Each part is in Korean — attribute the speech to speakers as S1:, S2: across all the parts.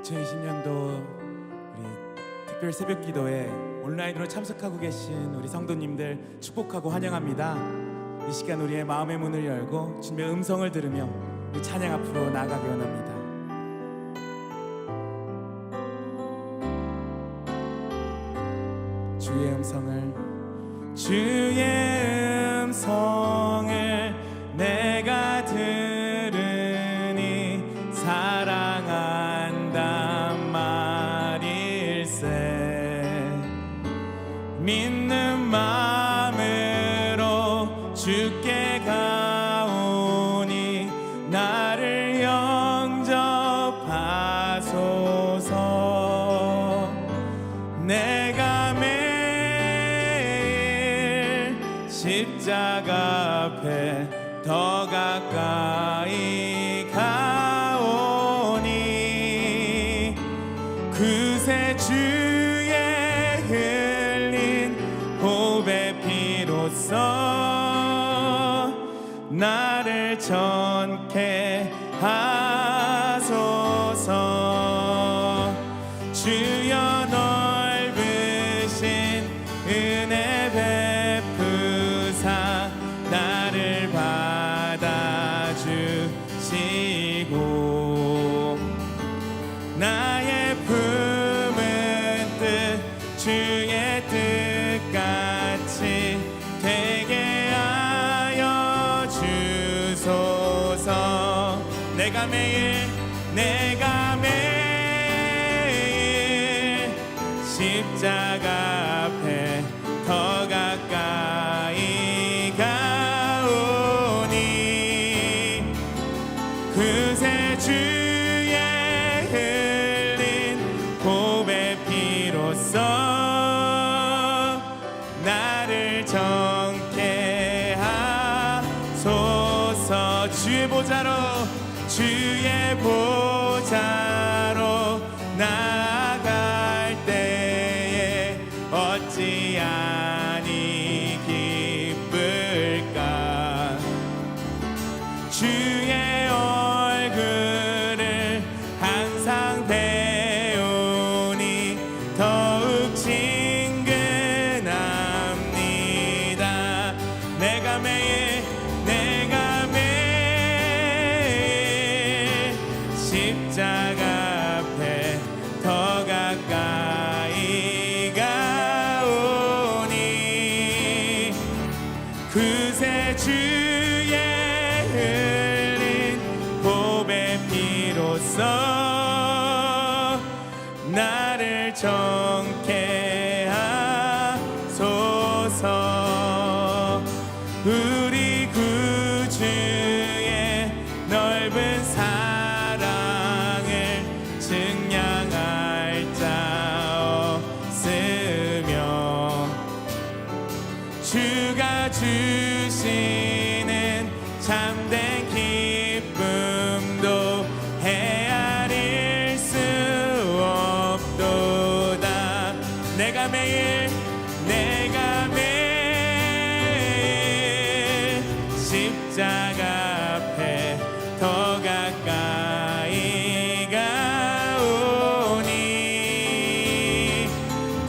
S1: 2020년도 우리 특별 새벽 기도에 온라인으로 참석하고 계신 우리 성도님들 축복하고 환영합니다. 이 시간 우리의 마음의 문을 열고 주님의 음성을 들으며 우리 찬양 앞으로 나아가기 원합니다. 주의 음성을 내가 들으니 사랑한단 말일세. 믿는 마음으로 주께 가오니 나를 영접하소서. 내가 매일 십자가 앞에 더 가까이 가오니 그새 주의 흘린 보배 피로써 나를 전케 하소서. 주여 넓으신 은혜 베푸사 나를 받아주시고 나의 품은 뜻 주의 뜻같이 되게 하여 주소서. 내가 매일 십자가 앞에 더 가까이 가오니 그새 주의 흘린 보배 피로써 나를 정케 하소서. 주의 보좌로 나아갈 때에 어찌 아니 기쁠까. 주의 얼굴을 항상 배우니 더욱 친근합니다. 내가 매일 십자가 앞에 더 가까이 가오니 그새 주의 흘린 보배 피로써 나를 정케 하소서. 우리 구주의 넓은 사랑을 증량할 자 없으며 주가 주시는 참된 기쁨도 헤아릴 수 없도다. 내가 매일 십자가 앞에 더 가까이 가오니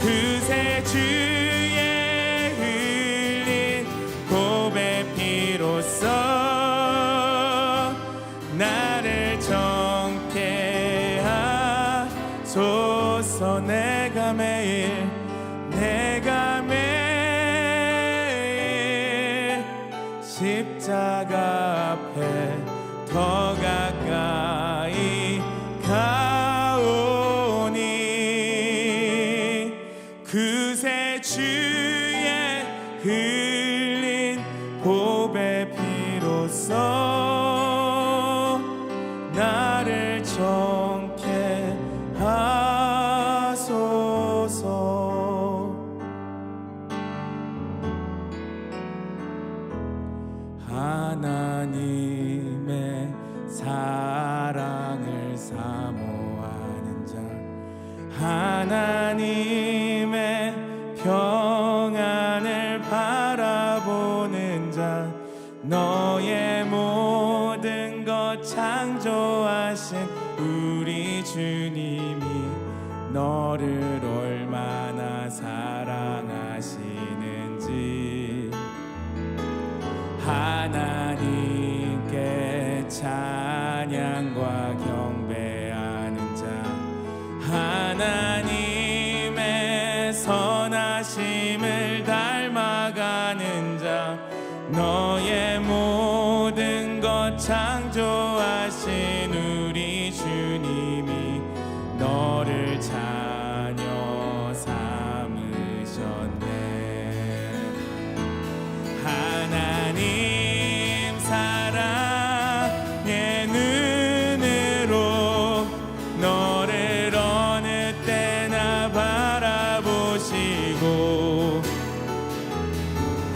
S1: 그새 주의 흘린 보배 피로써 나를 정케 하소서. 내가 매일 십자가 앞에 더 가까이 가오니 그새 주의 흘린 보배 피로써 나를 정케 하소서. 하나님의 사랑을 사모하는 자, 하나님의 평안을 바라보는 자, 너의 모든 것 창조하신 우리 주님 너를 얼마나 사랑하시는지 하나님께 찬양과 경배하는 자 하나님의 선하심을 닮아가는 자 너의 모든 것 창조하신 우리 주님이 너를 자녀 삼으셨네. 하나님 사랑의 눈으로 너를 어느 때나 바라보시고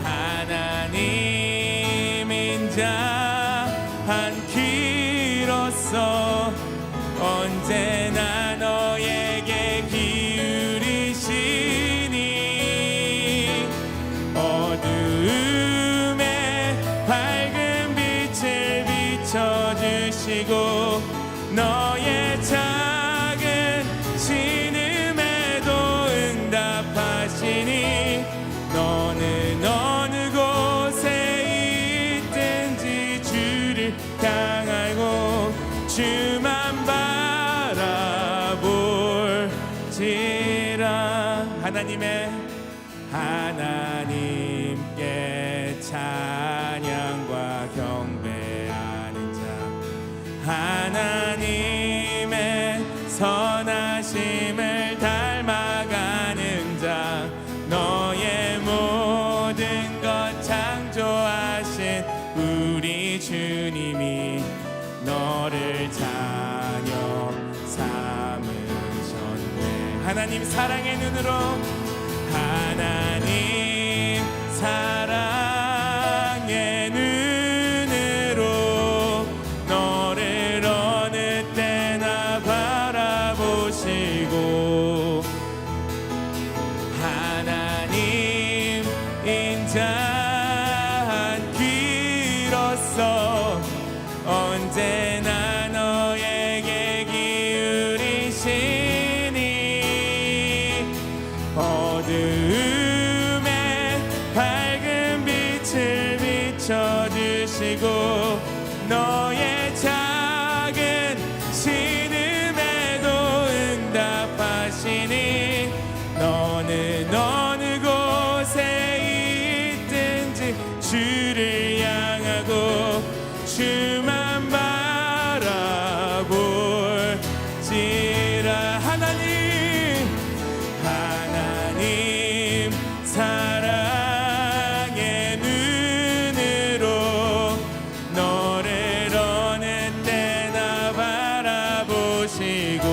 S1: 하나님 인자한 귀로서 언제나 너에게 기울이시니 어두움에 밝은 빛을 비춰주시고 너의 작은 신음에도 응답하시니 너는 어느 곳에 있든지 주를 향하고 주만 바라볼지라. 하나님께 찬양과 경배하는 자 하나님의 선하심을 닮아가는 자 너의 모든 것 창조하신 우리 주님이 너를 자녀 삼으셨네. 하나님 사랑의 눈으로 하나님 사랑의 눈으로 너를 어느 때나 바라보시고 하나님 인자한 귀로서 언제나 너에게 기울이시니 어두움에 밝은 빛을 비춰주시고 너의 작은 신음에도 응답하시니 너는 어느 곳에 있든지 주를 향하고 주만 바라볼지라. 하나님 사랑의 눈으로 너를 어느 때나 바라보시고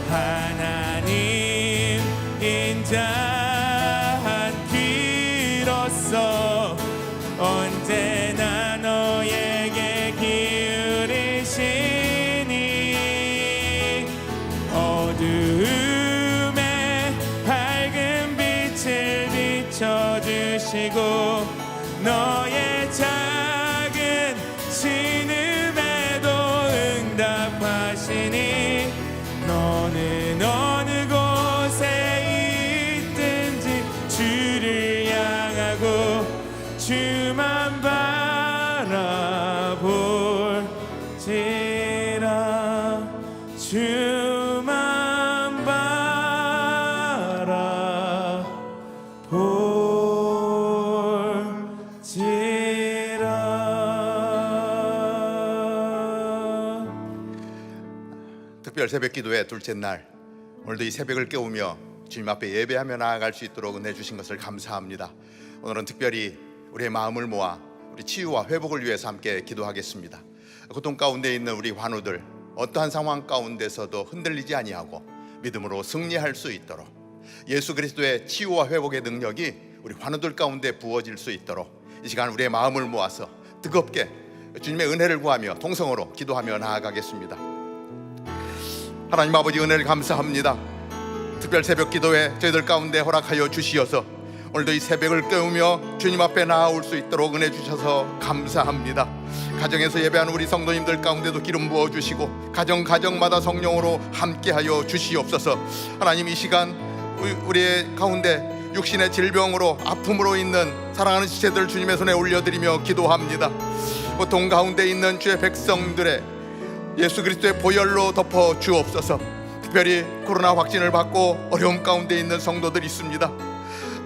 S1: 하나님 인자한 귀로서 언제나 너에게 기울이시니 어두움에 밝은 빛을 비춰주시고 너의 작은 신음에도 응답하시니 너는 어느 곳에 있든지 주를 향하고 주만 바라볼지라. 주만 바라볼지라.
S2: 특별 새벽 기도의 둘째 날, 오늘도 이 새벽을 깨우며 주님 앞에 예배하며 나아갈 수 있도록 은혜 주신 것을 감사합니다. 오늘은 특별히 우리의 마음을 모아 우리 치유와 회복을 위해서 함께 기도하겠습니다. 고통 가운데 있는 우리 환우들, 어떠한 상황 가운데서도 흔들리지 아니하고 믿음으로 승리할 수 있도록 예수 그리스도의 치유와 회복의 능력이 우리 환우들 가운데 부어질 수 있도록 이 시간 우리의 마음을 모아서 뜨겁게 주님의 은혜를 구하며 통성으로 기도하며 나아가겠습니다. 하나님 아버지, 은혜를 감사합니다. 특별 새벽 기도에 저희들 가운데 허락하여 주시어서 오늘도 이 새벽을 깨우며 주님 앞에 나아올 수 있도록 은혜 주셔서 감사합니다. 가정에서 예배하는 우리 성도님들 가운데도 기름 부어주시고 가정마다 성령으로 함께하여 주시옵소서. 하나님, 이 시간 우리의 가운데 육신의 질병으로 아픔으로 있는 사랑하는 지체들 주님의 손에 올려드리며 기도합니다. 고통 가운데 있는 주의 백성들의 예수 그리스도의 보혈로 덮어 주옵소서. 특별히 코로나 확진을 받고 어려움 가운데 있는 성도들이 있습니다.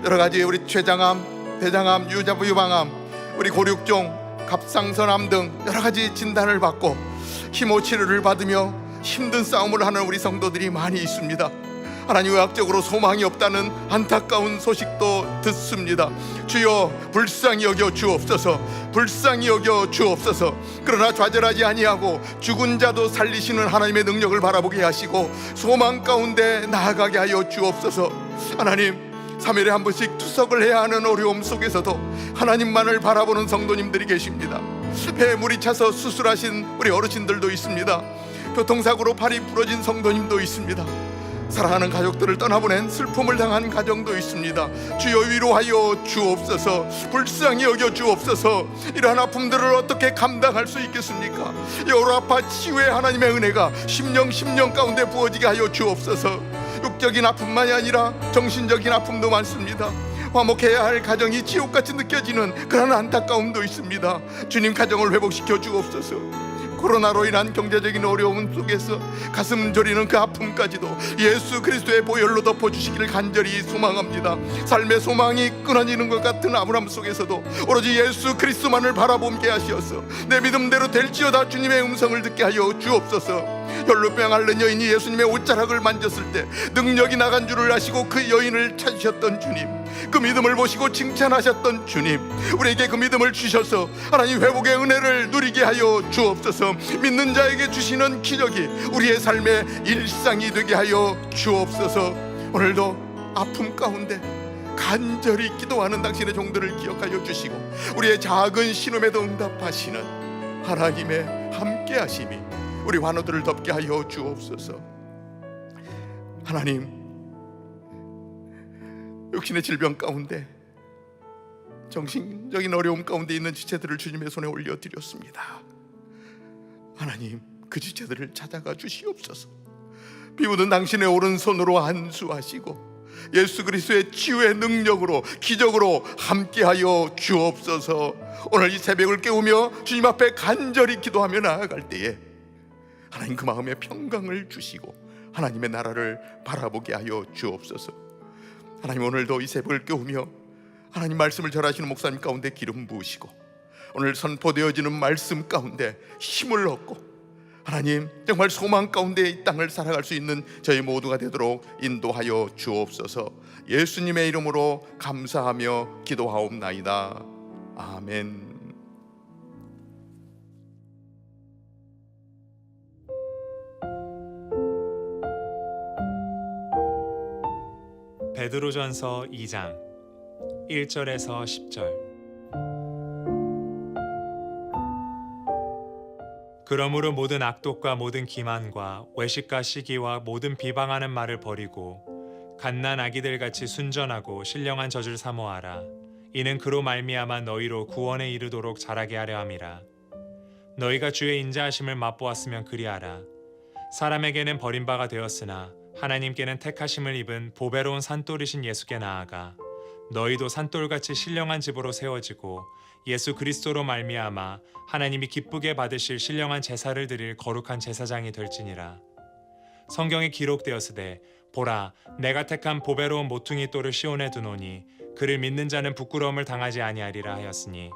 S2: 여러 가지 우리 췌장암, 대장암, 유방암, 우리 고륙종, 갑상선암 등 여러 가지 진단을 받고 힘모 치료를 받으며 힘든 싸움을 하는 우리 성도들이 많이 있습니다. 하나님, 의학적으로 소망이 없다는 안타까운 소식도 듣습니다. 주여, 불쌍히 여겨 주옵소서. 불쌍히 여겨 주옵소서. 그러나 좌절하지 아니하고 죽은 자도 살리시는 하나님의 능력을 바라보게 하시고 소망 가운데 나아가게 하여 주옵소서. 하나님, 3일에 한 번씩 투석을 해야 하는 어려움 속에서도 하나님만을 바라보는 성도님들이 계십니다. 배에 물이 차서 수술하신 우리 어르신들도 있습니다. 교통사고로 팔이 부러진 성도님도 있습니다. 사랑하는 가족들을 떠나보낸 슬픔을 당한 가정도 있습니다. 주여, 위로하여 주옵소서. 불쌍히 여겨 주옵소서. 이러한 아픔들을 어떻게 감당할 수 있겠습니까? 여러 아파 치유의 하나님의 은혜가 심령 가운데 부어지게 하여 주옵소서. 육적인 아픔만이 아니라 정신적인 아픔도 많습니다. 화목해야 할 가정이 지옥같이 느껴지는 그런 안타까움도 있습니다. 주님, 가정을 회복시켜 주옵소서. 코로나로 인한 경제적인 어려움 속에서 가슴 저리는 그 아픔까지도 예수 그리스도의 보혈로 덮어주시기를 간절히 소망합니다. 삶의 소망이 끊어지는 것 같은 암울함 속에서도 오로지 예수 그리스도만을 바라보게 하시어서 내 믿음대로 될지어다 주님의 음성을 듣게 하여 주옵소서. 혈루병 앓는 여인이 예수님의 옷자락을 만졌을 때 능력이 나간 줄을 아시고 그 여인을 찾으셨던 주님, 그 믿음을 보시고 칭찬하셨던 주님, 우리에게 그 믿음을 주셔서 하나님 회복의 은혜를 누리게 하여 주옵소서. 믿는 자에게 주시는 기적이 우리의 삶의 일상이 되게 하여 주옵소서. 오늘도 아픔 가운데 간절히 기도하는 당신의 종들을 기억하여 주시고 우리의 작은 신음에도 응답하시는 하나님의 함께하심이 우리 환우들을 덮게 하여 주옵소서. 하나님, 육신의 질병 가운데 정신적인 어려움 가운데 있는 지체들을 주님의 손에 올려드렸습니다. 하나님, 그 지체들을 찾아가 주시옵소서. 비우는 당신의 오른손으로 안수하시고 예수 그리스도의 치유의 능력으로 기적으로 함께하여 주옵소서. 오늘 이 새벽을 깨우며 주님 앞에 간절히 기도하며 나아갈 때에 하나님, 그 마음에 평강을 주시고 하나님의 나라를 바라보게 하여 주옵소서. 하나님, 오늘도 이 새벽을 깨우며 하나님 말씀을 전하시는 목사님 가운데 기름 부으시고 오늘 선포되어지는 말씀 가운데 힘을 얻고 하나님, 정말 소망 가운데 이 땅을 살아갈 수 있는 저희 모두가 되도록 인도하여 주옵소서. 예수님의 이름으로 감사하며 기도하옵나이다. 아멘.
S3: 베드로전서 2장 1절에서 10절. 그러므로 모든 악독과 모든 기만과 외식과 시기와 모든 비방하는 말을 버리고 갓난 아기들 같이 순전하고 신령한 젖을 사모하라. 이는 그로 말미암아 너희로 구원에 이르도록 자라게 하려 함이라. 너희가 주의 인자하심을 맛보았으면 그리하라. 사람에게는 버림바가 되었으나 하나님께는 택하심을 입은 보배로운 산돌이신 예수께 나아가 너희도 산돌같이 신령한 집으로 세워지고 예수 그리스도로 말미암아 하나님이 기쁘게 받으실 신령한 제사를 드릴 거룩한 제사장이 될지니라. 성경에 기록되었으되 보라, 내가 택한 보배로운 모퉁이 돌을 시온에 두노니 그를 믿는 자는 부끄러움을 당하지 아니하리라 하였으니,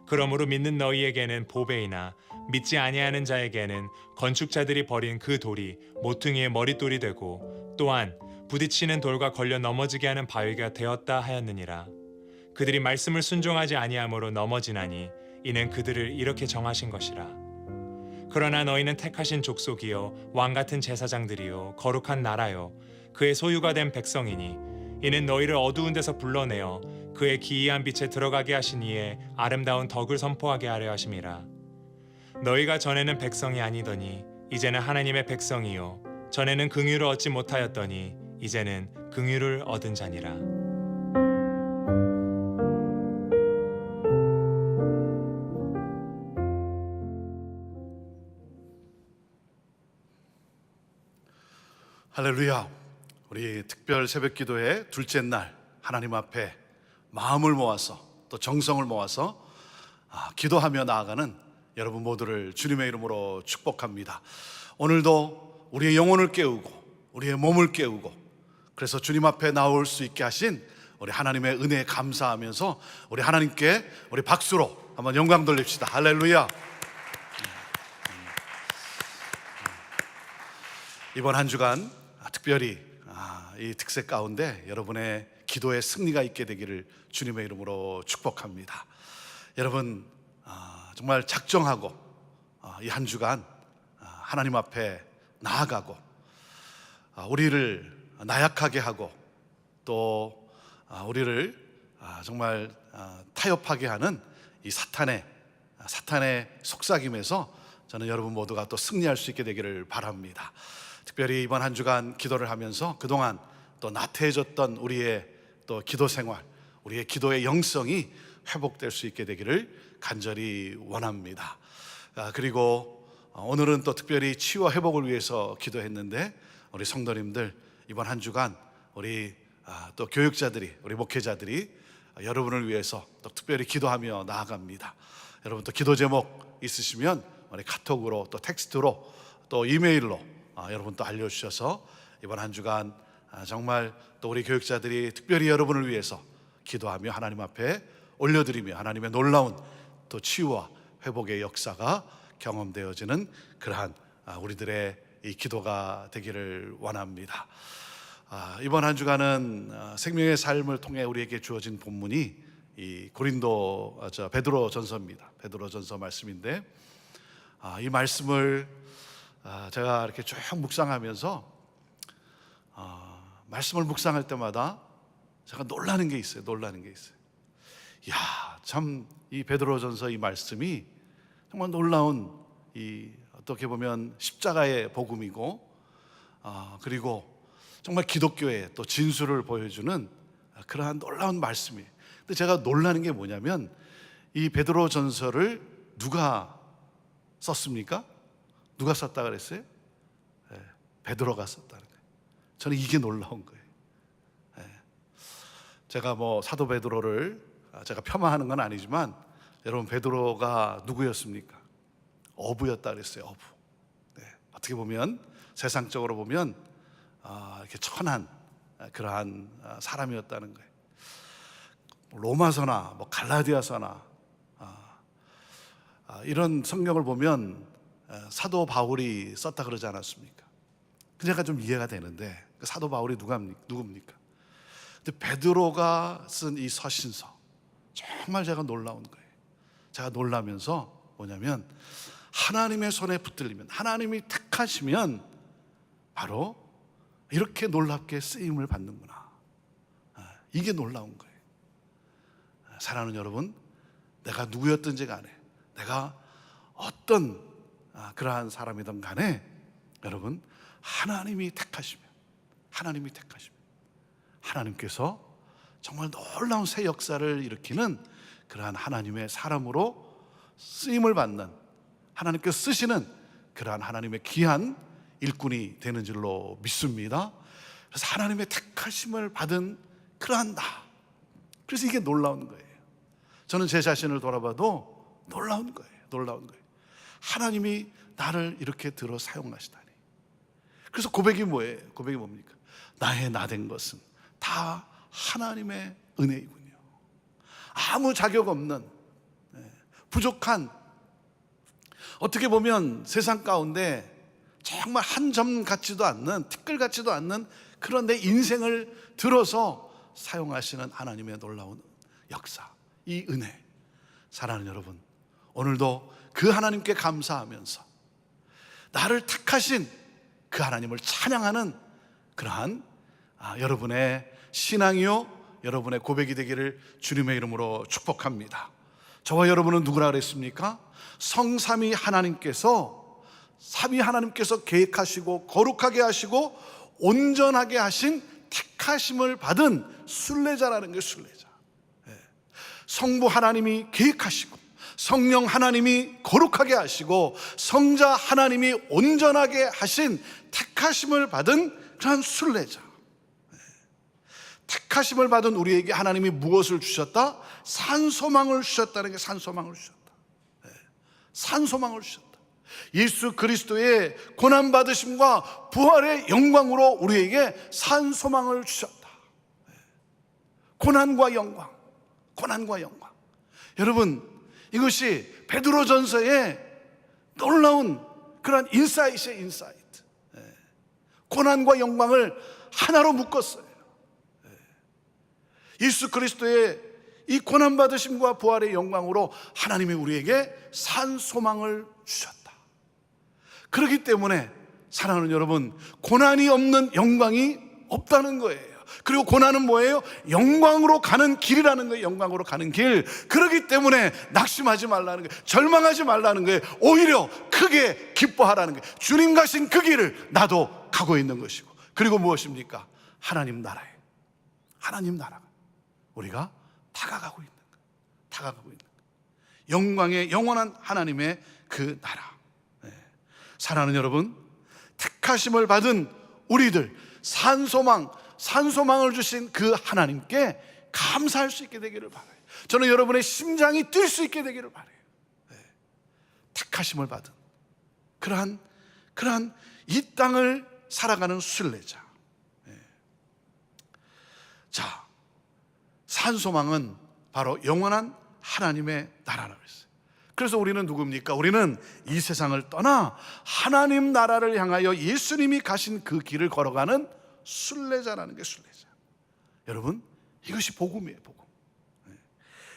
S3: 그러므로 믿는 너희에게는 보배이나 믿지 아니하는 자에게는 건축자들이 버린 그 돌이 모퉁이의 머릿돌이 되고 또한 부딪히는 돌과 걸려 넘어지게 하는 바위가 되었다 하였느니라. 그들이 말씀을 순종하지 아니함으로 넘어지나니 이는 그들을 이렇게 정하신 것이라. 그러나 너희는 택하신 족속이요 왕같은 제사장들이요 거룩한 나라요 그의 소유가 된 백성이니 이는 너희를 어두운 데서 불러내어 그의 기이한 빛에 들어가게 하신 이의 아름다운 덕을 선포하게 하려 하심이라. 너희가 전에는 백성이 아니더니 이제는 하나님의 백성이요 전에는 긍휼을 얻지 못하였더니 이제는 긍휼을 얻은 자니라.
S4: 할렐루야. 우리 특별 새벽 기도의 둘째 날 하나님 앞에 마음을 모아서 또 정성을 모아서 기도하며 나아가는 여러분 모두를 주님의 이름으로 축복합니다. 오늘도 우리의 영혼을 깨우고 우리의 몸을 깨우고 그래서 주님 앞에 나올 수 있게 하신 우리 하나님의 은혜에 감사하면서 우리 하나님께 우리 박수로 한번 영광 돌립시다. 할렐루야. 이번 한 주간 특별히 이 특색 가운데 여러분의 기도의 승리가 있게 되기를 주님의 이름으로 축복합니다. 여러분 정말 작정하고 이 한 주간 하나님 앞에 나아가고 우리를 나약하게 하고 또 우리를 정말 타협하게 하는 이 사탄의 속삭임에서 저는 여러분 모두가 또 승리할 수 있게 되기를 바랍니다. 특별히 이번 한 주간 기도를 하면서 그동안 또 나태해졌던 우리의 또 기도 생활, 우리의 기도의 영성이 회복될 수 있게 되기를 간절히 원합니다. 그리고 오늘은 또 특별히 치유와 회복을 위해서 기도했는데 우리 성도님들 이번 한 주간 우리 또 교육자들이 우리 목회자들이 여러분을 위해서 또 특별히 기도하며 나아갑니다. 여러분 또 기도 제목 있으시면 우리 카톡으로 또 텍스트로 또 이메일로 여러분 또 알려주셔서 이번 한 주간 정말 또 우리 교육자들이 특별히 여러분을 위해서 기도하며 하나님 앞에 올려드리며 하나님의 놀라운 또 치유와 회복의 역사가 경험되어지는 그러한 우리들의 이 기도가 되기를 원합니다. 이번 한 주간은 생명의 삶을 통해 우리에게 주어진 본문이 이 베드로 전서입니다. 베드로 전서 말씀인데 이 말씀을 제가 이렇게 쭉 묵상하면서 말씀을 묵상할 때마다 제가 놀라는 게 있어요. 야, 참 이 베드로전서 이 말씀이 정말 놀라운 이 어떻게 보면 십자가의 복음이고 그리고 정말 기독교의 또 진수를 보여주는 그러한 놀라운 말씀이에요. 근데 제가 놀라는 게 뭐냐면 이 베드로전서를 누가 썼습니까? 누가 썼다 그랬어요? 베드로가 썼다는 거예요. 저는 이게 놀라운 거예요. 제가 사도 베드로를 제가 폄하하는 건 아니지만 여러분 베드로가 누구였습니까? 어부였다 그랬어요. 어부. 어떻게 보면 세상적으로 보면 이렇게 천한 그러한 사람이었다는 거예요. 로마서나 갈라디아서나 이런 성경을 보면 사도 바울이 썼다 그러지 않았습니까? 제가 좀 이해가 되는데 사도 바울이 누굽니까? 근데 베드로가 쓴 이 서신서 정말 제가 놀라운 거예요. 제가 놀라면서 뭐냐면 하나님의 손에 붙들리면 하나님이 택하시면 바로 이렇게 놀랍게 쓰임을 받는구나. 이게 놀라운 거예요. 사랑하는 여러분, 내가 누구였든지 간에 내가 어떤 그러한 사람이든 간에 여러분 하나님이 택하시면 하나님께서 정말 놀라운 새 역사를 일으키는 그러한 하나님의 사람으로 쓰임을 받는 하나님께서 쓰시는 그러한 하나님의 귀한 일꾼이 되는 줄로 믿습니다. 그래서 하나님의 택하심을 받은 그러한 나, 그래서 이게 놀라운 거예요. 저는 제 자신을 돌아봐도 놀라운 거예요. 하나님이 나를 이렇게 들어 사용하시다니. 그래서 고백이 뭐예요? 고백이 뭡니까? 나의 나된 것은 다 하나님의 은혜이군요. 아무 자격 없는 부족한, 어떻게 보면 세상 가운데 정말 한 점 같지도 않는, 티끌 같지도 않는 그런 내 인생을 들어서 사용하시는 하나님의 놀라운 역사, 이 은혜. 사랑하는 여러분, 오늘도 그 하나님께 감사하면서 나를 택하신 그 하나님을 찬양하는 그러한 여러분의 신앙이요, 여러분의 고백이 되기를 주님의 이름으로 축복합니다. 저와 여러분은 누구라 그랬습니까? 성삼위 하나님께서, 삼위 하나님께서 계획하시고 거룩하게 하시고 온전하게 하신 택하심을 받은 순례자라는 게 순례자. 성부 하나님이 계획하시고 성령 하나님이 거룩하게 하시고 성자 하나님이 온전하게 하신 택하심을 받은 그러한 순례자. 택하심을 받은 우리에게 하나님이 무엇을 주셨다? 산소망을 주셨다는 게 산소망을 주셨다. 산소망을 주셨다. 예수 그리스도의 고난받으심과 부활의 영광으로 우리에게 산소망을 주셨다. 고난과 영광, 고난과 영광. 여러분, 이것이 베드로전서의 놀라운 그런 인사이트예요, 인사이트. 고난과 영광을 하나로 묶었어요. 예수 그리스도의 이 고난받으심과 부활의 영광으로 하나님이 우리에게 산소망을 주셨다. 그렇기 때문에 사랑하는 여러분, 고난이 없는 영광이 없다는 거예요. 그리고 고난은 뭐예요? 영광으로 가는 길이라는 거예요. 영광으로 가는 길. 그렇기 때문에 낙심하지 말라는 거예요. 절망하지 말라는 거예요. 오히려 크게 기뻐하라는 거예요. 주님 가신 그 길을 나도 가고 있는 것이고, 그리고 무엇입니까? 하나님 나라에, 하나님 나라가 우리가 다가가고 있는 거예요. 다가가고 있는 거예요. 영광의 영원한 하나님의 그 나라. 사랑하는 여러분, 택하심을 받은 우리들, 산소망을 주신 그 하나님께 감사할 수 있게 되기를 바라요. 저는 여러분의 심장이 뛸 수 있게 되기를 바라요. 택하심을 받은 그러한 이 땅을 살아가는 순례자. 자, 산소망은 바로 영원한 하나님의 나라라고 했어요. 그래서 우리는 누굽니까? 우리는 이 세상을 떠나 하나님 나라를 향하여 예수님이 가신 그 길을 걸어가는 순례자라는 게 순례자. 여러분, 이것이 복음이에요, 복음.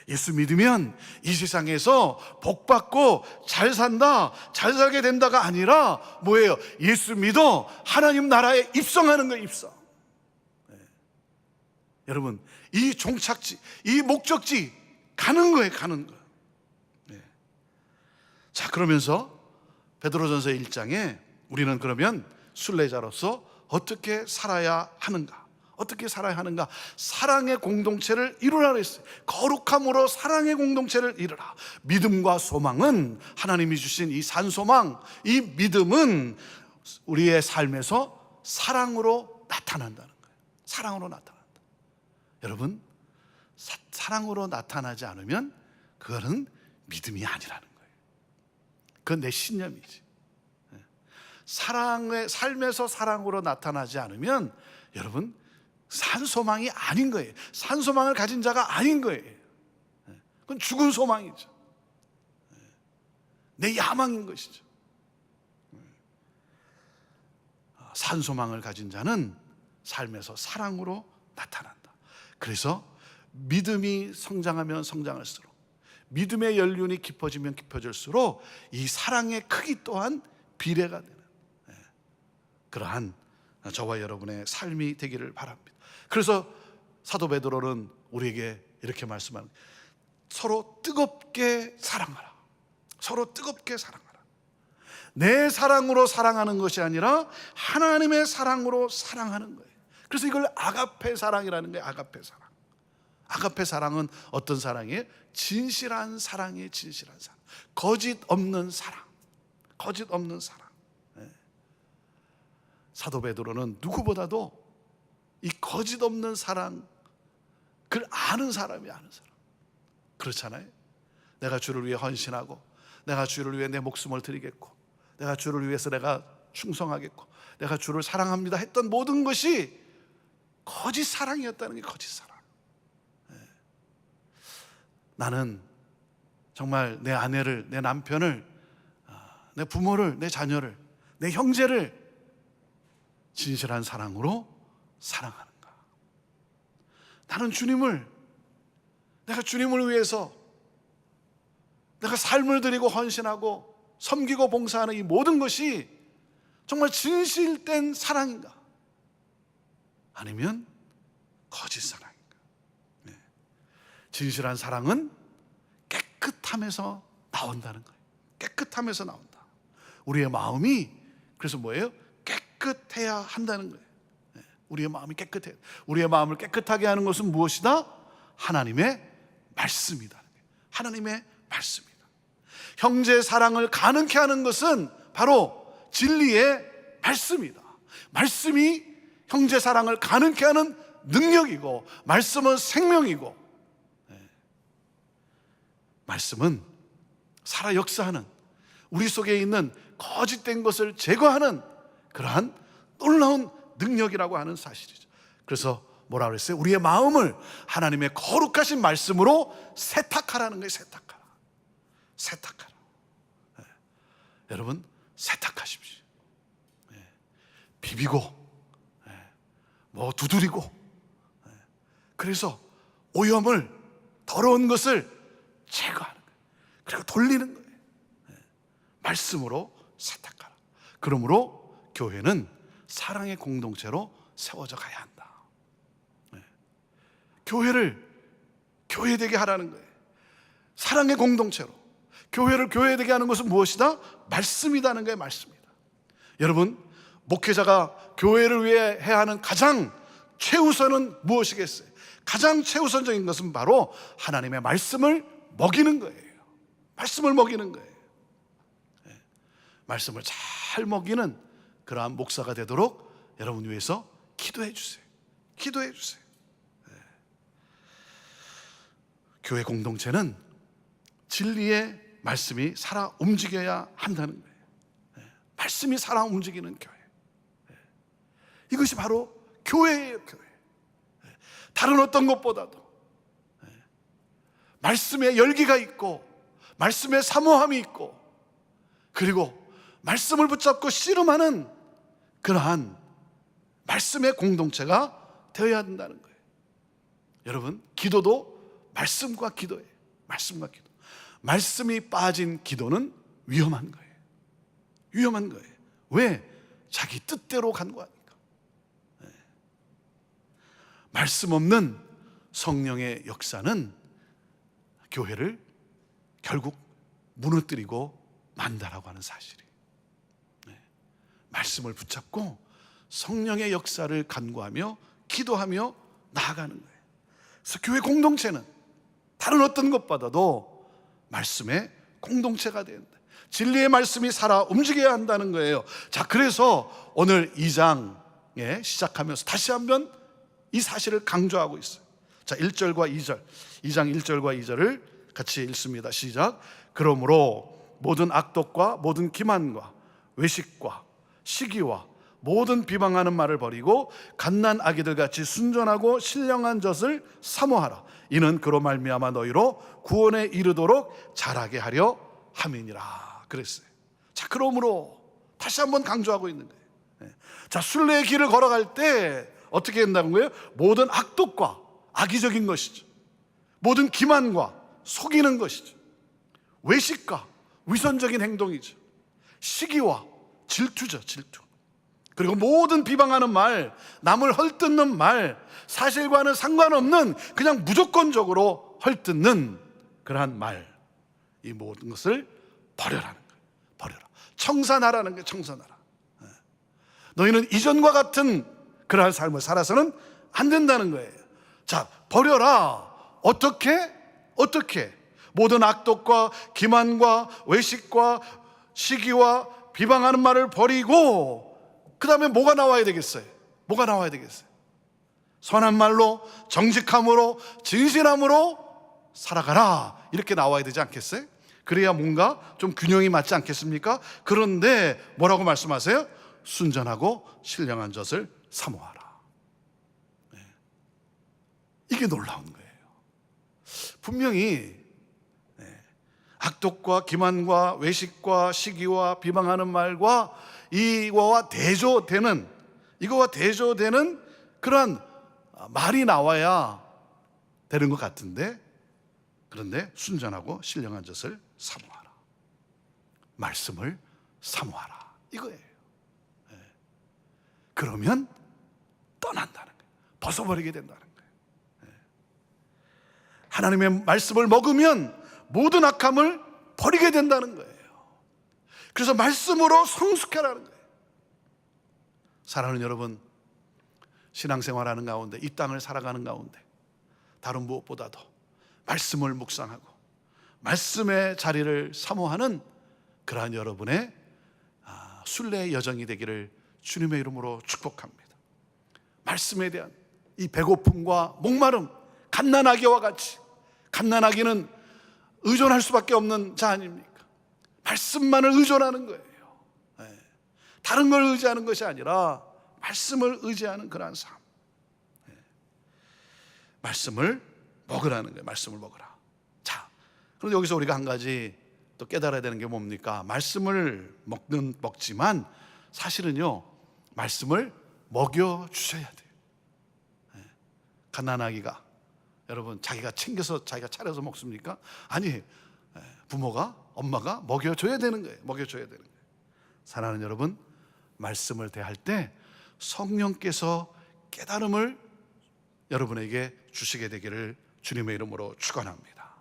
S4: 예수 믿으면 이 세상에서 복받고 잘 산다, 잘 살게 된다가 아니라 뭐예요? 예수 믿어 하나님 나라에 입성하는 거예요, 입성. 여러분, 이 종착지, 이 목적지 가는 거예요, 가는 거. 자, 그러면서 베드로전서 1장에 우리는 그러면 순례자로서 어떻게 살아야 하는가? 어떻게 살아야 하는가? 사랑의 공동체를 이루라 그랬어요. 거룩함으로 사랑의 공동체를 이루라. 믿음과 소망은 하나님이 주신 이 산소망, 이 믿음은 우리의 삶에서 사랑으로 나타난다는 거예요. 사랑으로 나타난다. 여러분, 사랑으로 나타나지 않으면 그거는 믿음이 아니라는 거예요. 그건 내 신념이지. 사랑의 삶에서 사랑으로 나타나지 않으면 여러분, 산소망이 아닌 거예요. 산소망을 가진 자가 아닌 거예요. 그건 죽은 소망이죠. 내 야망인 것이죠. 산소망을 가진 자는 삶에서 사랑으로 나타난다. 그래서 믿음이 성장하면 성장할수록, 믿음의 연륜이 깊어지면 깊어질수록 이 사랑의 크기 또한 비례가 되는 그러한 저와 여러분의 삶이 되기를 바랍니다. 그래서 사도 베드로는 우리에게 이렇게 말씀하는, 서로 뜨겁게 사랑하라. 서로 뜨겁게 사랑하라. 내 사랑으로 사랑하는 것이 아니라 하나님의 사랑으로 사랑하는 거예요. 그래서 이걸 아가페 사랑이라는 거예요. 아가페 사랑. 아가페 사랑은 어떤 사랑이에요? 진실한 사랑이에요. 진실한 사랑. 거짓 없는 사랑. 거짓 없는 사랑. 사도 베드로는 누구보다도 이 거짓 없는 사랑, 그걸 아는 사람이 아는 사람. 그렇잖아요. 내가 주를 위해 헌신하고, 내가 주를 위해 내 목숨을 드리겠고, 내가 주를 위해서 내가 충성하겠고, 내가 주를 사랑합니다 했던 모든 것이 거짓 사랑이었다는 게 거짓 사랑. 나는 정말 내 아내를, 내 남편을, 내 부모를, 내 자녀를, 내 형제를 진실한 사랑으로 사랑하는가? 나는 내가 주님을 위해서 내가 삶을 드리고 헌신하고 섬기고 봉사하는 이 모든 것이 정말 진실된 사랑인가? 아니면 거짓 사랑인가? 진실한 사랑은 깨끗함에서 나온다는 거예요. 깨끗함에서 나온다. 우리의 마음이 그래서 뭐예요? 깨끗해야 한다는 거예요. 우리의 마음이 깨끗해야. 우리의 마음을 깨끗하게 하는 것은 무엇이다? 하나님의 말씀이다. 하나님의 말씀이다. 형제 사랑을 가능케 하는 것은 바로 진리의 말씀이다. 말씀이 형제 사랑을 가능케 하는 능력이고, 말씀은 생명이고, 말씀은 살아 역사하는, 우리 속에 있는 거짓된 것을 제거하는 그러한 놀라운 능력이라고 하는 사실이죠. 그래서 뭐라 그랬어요? 우리의 마음을 하나님의 거룩하신 말씀으로 세탁하라는 거예요. 세탁하라. 여러분, 세탁하십시오. 비비고, 뭐 두드리고, 그래서 오염을, 더러운 것을 제거하는 거예요. 그리고 돌리는 거예요. 말씀으로 세탁하라. 그러므로 교회는 사랑의 공동체로 세워져 가야 한다. 교회를 교회되게 하라는 거예요. 사랑의 공동체로. 교회를 교회되게 하는 것은 무엇이다? 말씀이라는 거예요. 말씀이다. 여러분, 목회자가 교회를 위해 해야 하는 가장 최우선은 무엇이겠어요? 가장 최우선적인 것은 바로 하나님의 말씀을 먹이는 거예요. 말씀을 먹이는 거예요. 말씀을 잘 먹이는 그러한 목사가 되도록 여러분 위해서 기도해 주세요. 기도해 주세요. 교회 공동체는 진리의 말씀이 살아 움직여야 한다는 거예요. 말씀이 살아 움직이는 교회. 이것이 바로 교회예요. 교회. 다른 어떤 것보다도 말씀에 열기가 있고, 말씀에 사모함이 있고, 그리고 말씀을 붙잡고 씨름하는 그러한 말씀의 공동체가 되어야 한다는 거예요. 여러분, 기도도 말씀과 기도예요. 말씀과 기도. 말씀이 빠진 기도는 위험한 거예요. 위험한 거예요. 왜? 자기 뜻대로 간구하니까. 말씀 없는 성령의 역사는 교회를 결국 무너뜨리고 만다라고 하는 사실이. 말씀을 붙잡고 성령의 역사를 간구하며 기도하며 나아가는 거예요. 그래서 교회 공동체는 다른 어떤 것보다도 말씀의 공동체가 된다. 진리의 말씀이 살아 움직여야 한다는 거예요. 자, 그래서 오늘 2장에 시작하면서 다시 한번 이 사실을 강조하고 있어요. 자, 1절과 2절, 2장 1절과 2절을 같이 읽습니다. 시작. 그러므로 모든 악독과 모든 기만과 외식과 시기와 모든 비방하는 말을 버리고 갓난 아기들 같이 순전하고 신령한 젖을 사모하라. 이는 그로 말미암아 너희로 구원에 이르도록 자라게 하려 함이니라. 그랬어요. 자, 그러므로 다시 한번 강조하고 있는 거예요. 자, 순례의 길을 걸어갈 때 어떻게 된다는 거예요? 모든 악독과 악의적인 것이죠. 모든 기만과 속이는 것이죠. 외식과 위선적인 행동이죠. 시기와 질투죠. 질투. 그리고 모든 비방하는 말, 남을 헐뜯는 말, 사실과는 상관없는 그냥 무조건적으로 헐뜯는 그러한 말, 이 모든 것을 버려라는 거예요. 버려라. 청산하라는 거예요. 청산하라. 너희는 이전과 같은 그러한 삶을 살아서는 안 된다는 거예요. 자, 버려라. 어떻게? 모든 악독과 기만과 외식과 시기와 비방하는 말을 버리고, 그 다음에 뭐가 나와야 되겠어요? 뭐가 나와야 되겠어요? 선한 말로, 정직함으로, 진실함으로 살아가라. 이렇게 나와야 되지 않겠어요? 그래야 뭔가 좀 균형이 맞지 않겠습니까? 그런데 뭐라고 말씀하세요? 순전하고 신령한 젖을 사모하라. 이게 놀라운 거예요. 분명히 악독과 기만과 외식과 시기와 비방하는 말과 이거와 대조되는 그러한 말이 나와야 되는 것 같은데, 그런데 순전하고 신령한 젖을 사모하라. 말씀을 사모하라. 이거예요. 그러면 떠난다는 거예요. 벗어버리게 된다는 거예요. 하나님의 말씀을 먹으면 모든 악함을 버리게 된다는 거예요. 그래서 말씀으로 성숙해라는 거예요. 사랑하는 여러분, 신앙생활하는 가운데, 이 땅을 살아가는 가운데 다른 무엇보다도 말씀을 묵상하고 말씀의 자리를 사모하는 그러한 여러분의 순례의 여정이 되기를 주님의 이름으로 축복합니다. 말씀에 대한 이 배고픔과 목마름, 갓난아기와 같이, 갓난아기는 의존할 수밖에 없는 자 아닙니까? 말씀만을 의존하는 거예요. 다른 걸 의지하는 것이 아니라 말씀을 의지하는 그러한 삶. 말씀을 먹으라는 거예요. 말씀을 먹으라. 자, 그런데 여기서 우리가 한 가지 또 깨달아야 되는 게 뭡니까? 말씀을 먹지만 사실은요, 말씀을 먹여 주셔야 돼요. 갓난아기가 여러분 자기가 챙겨서 자기가 차려서 먹습니까? 아니, 부모가, 엄마가 먹여줘야 되는 거예요. 먹여줘야 되는 거예요. 사랑하는 여러분, 말씀을 대할 때 성령께서 깨달음을 여러분에게 주시게 되기를 주님의 이름으로 축원합니다.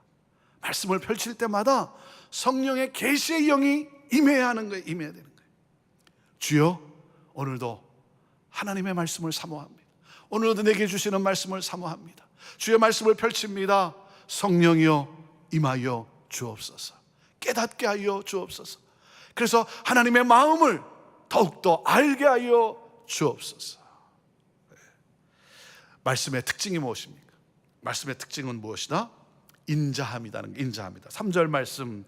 S4: 말씀을 펼칠 때마다 성령의 계시의 영이 임해야 하는 거예요. 임해야 되는 거예요. 주여, 오늘도 하나님의 말씀을 사모합니다. 오늘도 내게 주시는 말씀을 사모합니다. 주의 말씀을 펼칩니다. 성령이여 임하여 주옵소서. 깨닫게 하여 주옵소서. 그래서 하나님의 마음을 더욱더 알게 하여 주옵소서. 말씀의 특징이 무엇입니까? 말씀의 특징은 무엇이다? 인자함이라는 게, 인자함이다. 3절 말씀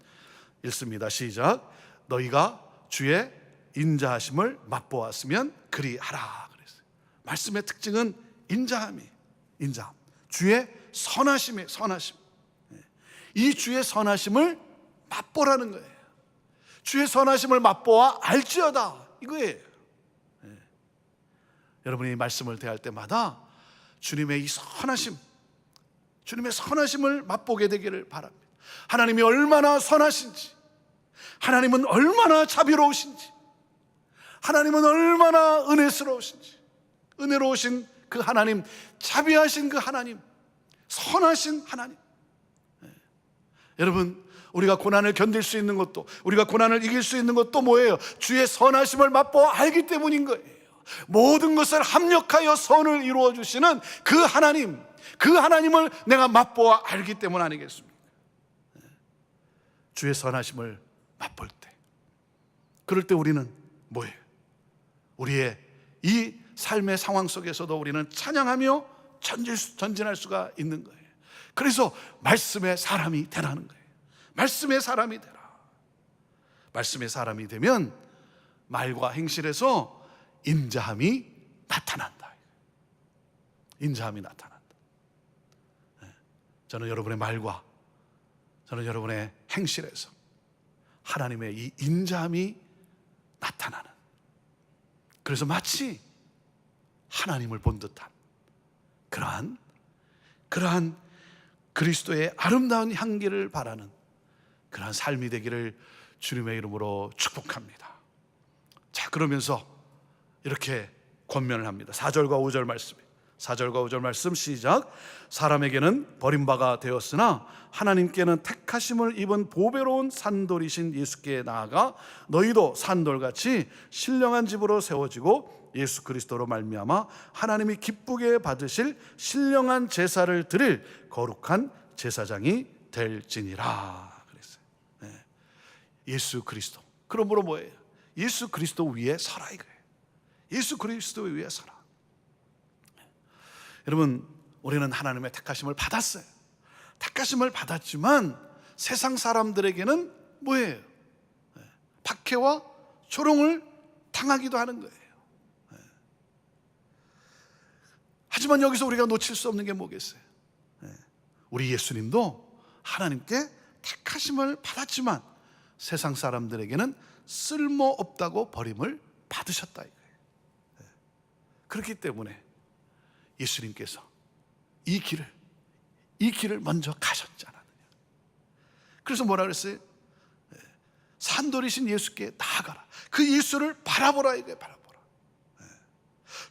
S4: 읽습니다. 시작. 너희가 주의 인자하심을 맛보았으면 그리하라 그랬어요. 말씀의 특징은 인자함이, 인자함. 주의 선하심이, 선하심. 이 주의 선하심을 맛보라는 거예요. 주의 선하심을 맛보아 알지어다, 이거예요. 여러분이 말씀을 대할 때마다 주님의 이 선하심, 주님의 선하심을 맛보게 되기를 바랍니다. 하나님이 얼마나 선하신지, 하나님은 얼마나 자비로우신지, 하나님은 얼마나 은혜스러우신지, 은혜로우신 그 하나님, 자비하신 그 하나님, 선하신 하나님. 여러분, 우리가 고난을 견딜 수 있는 것도, 우리가 고난을 이길 수 있는 것도 뭐예요? 주의 선하심을 맛보아 알기 때문인 거예요. 모든 것을 합력하여 선을 이루어 주시는 그 하나님, 그 하나님을 내가 맛보아 알기 때문 아니겠습니까? 주의 선하심을 맛볼 때, 그럴 때 우리는 뭐예요? 우리의 이 삶의 상황 속에서도 우리는 찬양하며 전진할 수가 있는 거예요. 그래서 말씀의 사람이 되라는 거예요. 말씀의 사람이 되라. 말씀의 사람이 되면 말과 행실에서 인자함이 나타난다. 인자함이 나타난다. 저는 여러분의 말과, 저는 여러분의 행실에서 하나님의 이 인자함이 나타나는, 그래서 마치 하나님을 본 듯한 그러한 그리스도의 아름다운 향기를 바라는 그러한 삶이 되기를 주님의 이름으로 축복합니다. 자, 그러면서 이렇게 권면을 합니다. 4절과 5절 말씀에, 4절과 5절 말씀 시작. 사람에게는 버림바가 되었으나 하나님께는 택하심을 입은 보배로운 산돌이신 예수께 나아가 너희도 산돌같이 신령한 집으로 세워지고 예수 그리스도로 말미암아 하나님이 기쁘게 받으실 신령한 제사를 드릴 거룩한 제사장이 될지니라 그랬어요. 예수 그리스도. 그러므로 뭐예요? 예수 그리스도 위에 서라 이거예요. 예수 그리스도 위에 서라. 여러분, 우리는 하나님의 택하심을 받았어요. 택하심을 받았지만 세상 사람들에게는 뭐예요? 박해와 조롱을 당하기도 하는 거예요. 하지만 여기서 우리가 놓칠 수 없는 게 뭐겠어요? 우리 예수님도 하나님께 택하심을 받았지만 세상 사람들에게는 쓸모없다고 버림을 받으셨다 이거예요. 그렇기 때문에 예수님께서 이 길을 먼저 가셨지 않았느냐. 그래서 뭐라 그랬어요? 산돌이신 예수께 나아가라. 그 예수를 바라보라 이거예요. 바라보라.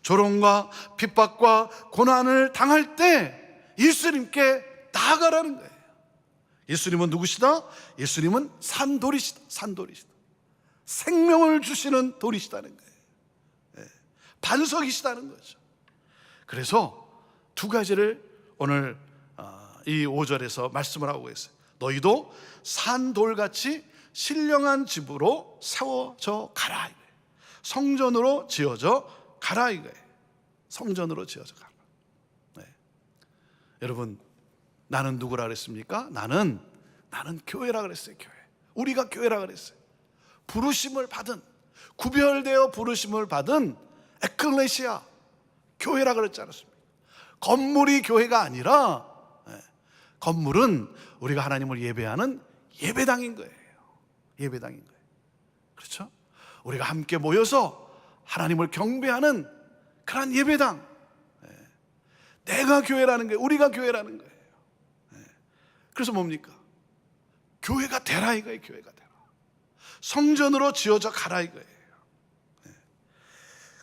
S4: 조롱과 핍박과 고난을 당할 때 예수님께 나아가라는 거예요. 예수님은 누구시다? 예수님은 산돌이시다. 산돌이시다. 생명을 주시는 돌이시다는 거예요. 반석이시다는 거죠. 그래서 두 가지를 오늘 이 5절에서 말씀을 하고 있어요. 너희도 산돌같이 신령한 집으로 세워져 가라. 성전으로 지어져 가라 이거예요. 성전으로 지어져 가라. 네. 여러분, 나는 누구라 그랬습니까? 나는 교회라 그랬어요. 교회. 우리가 교회라 그랬어요. 부르심을 받은, 구별되어 부르심을 받은 에클레시아, 교회라 그랬지 않았습니까? 건물이 교회가 아니라, 건물은 우리가 하나님을 예배하는 예배당인 거예요. 예배당인 거예요. 그렇죠? 우리가 함께 모여서 하나님을 경배하는 그런 예배당. 내가 교회라는 거예요. 우리가 교회라는 거예요. 그래서 뭡니까? 교회가 되라 이거예요. 교회가 되라. 성전으로 지어져 가라 이거예요.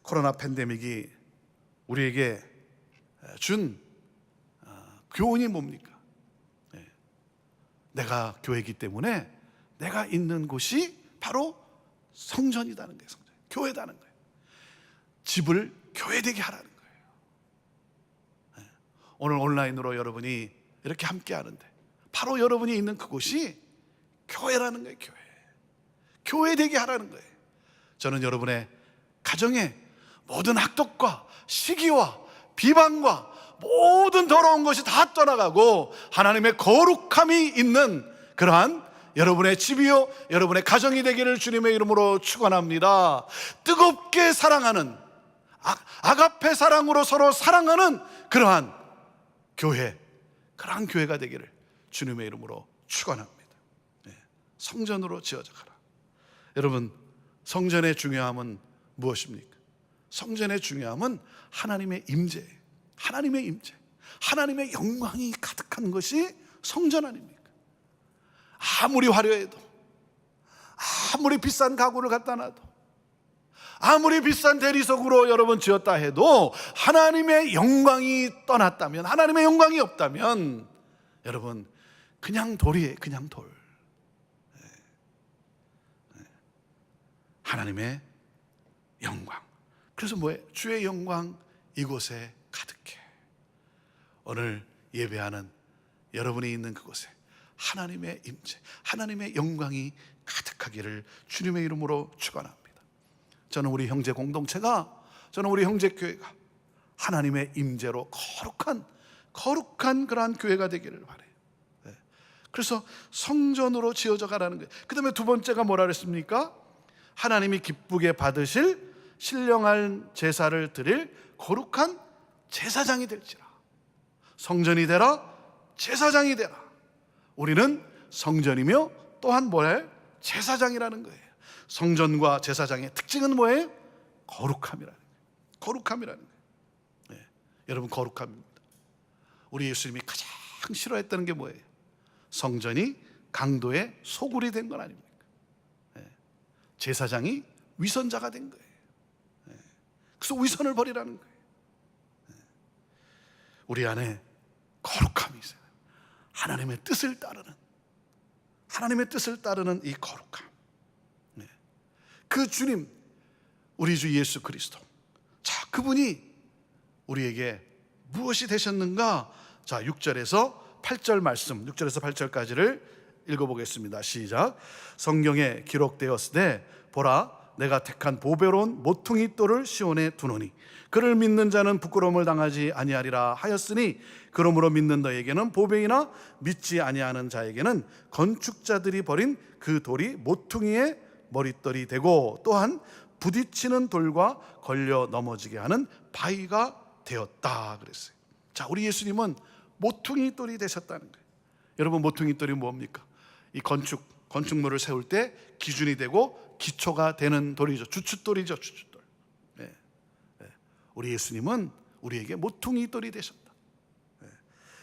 S4: 코로나 팬데믹이 우리에게 준 교훈이 뭡니까? 내가 교회이기 때문에 내가 있는 곳이 바로 성전이라는 거예요. 성전. 교회다는 거예요. 집을 교회되게 하라는 거예요. 오늘 온라인으로 여러분이 이렇게 함께 하는데 바로 여러분이 있는 그곳이 교회라는 거예요. 교회. 교회되게 하라는 거예요. 저는 여러분의 가정에 모든 악독과 시기와 비방과 모든 더러운 것이 다 떠나가고 하나님의 거룩함이 있는 그러한 여러분의 집이요 여러분의 가정이 되기를 주님의 이름으로 축원합니다. 뜨겁게 사랑하는 아가페 사랑으로 서로 사랑하는 그러한 교회, 그러한 교회가 되기를 주님의 이름으로 축원합니다. 성전으로 지어져 가라. 여러분, 성전의 중요함은 무엇입니까? 성전의 중요함은 하나님의 임재예요. 하나님의 임재, 하나님의 영광이 가득한 것이 성전 아닙니까? 아무리 화려해도, 아무리 비싼 가구를 갖다 놔도, 아무리 비싼 대리석으로 여러분 지었다 해도 하나님의 영광이 떠났다면, 하나님의 영광이 없다면 여러분 그냥 돌이에요. 그냥 돌. 하나님의 영광. 그래서 뭐예요? 주의 영광 이곳에 가득해. 오늘 예배하는 여러분이 있는 그곳에 하나님의 임재, 하나님의 영광이 가득하기를 주님의 이름으로 축원합니다. 저는 우리 형제 공동체가, 저는 우리 형제 교회가 하나님의 임재로 거룩한 그러한 교회가 되기를 바라요. 그래서 성전으로 지어져 가라는 거예요. 그 다음에 두 번째가 뭐라 그랬습니까? 하나님이 기쁘게 받으실 신령한 제사를 드릴 거룩한 제사장이 될지라. 성전이 되라, 제사장이 되라. 우리는 성전이며 또한 뭐예요? 제사장이라는 거예요. 성전과 제사장의 특징은 뭐예요? 거룩함이라는 거예요. 거룩함이라는 거예요. 여러분, 거룩함입니다. 우리 예수님이 가장 싫어했다는 게 뭐예요? 성전이 강도의 소굴이 된 건 아닙니까? 제사장이 위선자가 된 거예요. 그래서 위선을 버리라는 거예요. 우리 안에 거룩함이 있어요. 하나님의 뜻을 따르는 이 거룩함. 그 주님, 우리 주 예수 그리스도. 자, 그분이 우리에게 무엇이 되셨는가? 자, 6절에서 8절 말씀, 6절에서 8절까지를 읽어보겠습니다. 시작. 성경에 기록되었으되 보라, 내가 택한 보배로운 모퉁이 돌을 시온에 두노니 그를 믿는 자는 부끄러움을 당하지 아니하리라 하였으니, 그러므로 믿는 너에게는 보배이나 믿지 아니하는 자에게는 건축자들이 버린 그 돌이 모퉁이의 머릿돌이 되고 또한 부딪히는 돌과 걸려 넘어지게 하는 바위가 되었다 그랬어요. 자, 우리 예수님은 모퉁이 돌이 되셨다는 거예요. 여러분, 모퉁이 돌이 뭡니까? 이 건축물을 세울 때 기준이 되고 기초가 되는 돌이죠. 주춧돌이죠. 주춧돌. 우리 예수님은 우리에게 모퉁이 돌이 되셨다.